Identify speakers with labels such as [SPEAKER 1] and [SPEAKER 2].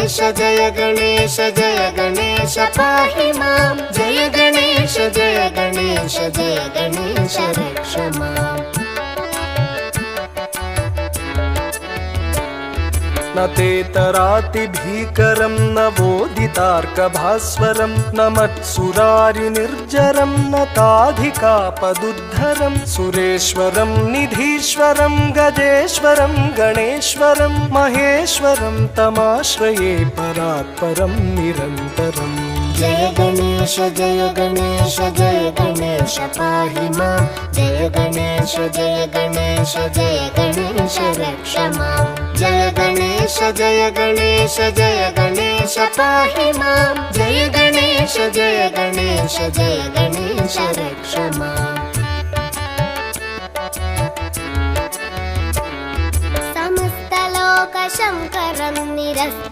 [SPEAKER 1] गणेश जय गणेश जय गणेश पाहि मां जय गणेश जय गणेश जय गणेश रक्ष माम्
[SPEAKER 2] न तेतरातिभीकरं न वोदितार्कभास्वरं न मत्सुरारिनिर्जरं न ताधिकापदुद्धरं सुरेश्वरं निधीश्वरं गजेश्वरं गणेश्वरं महेश्वरं तमाश्रये परात्परं निरन्तरम्
[SPEAKER 1] जय गणेश जय गणेश जय गणेश पाहि मां जय गणेश जय गणेश जय गणेश रक्ष मां जय गणेश जय गणेश जय गणेश पाहि मां जय गणेश जय गणेश जय गणेश रक्ष माम् समस्तलोकशङ्करं निरस्त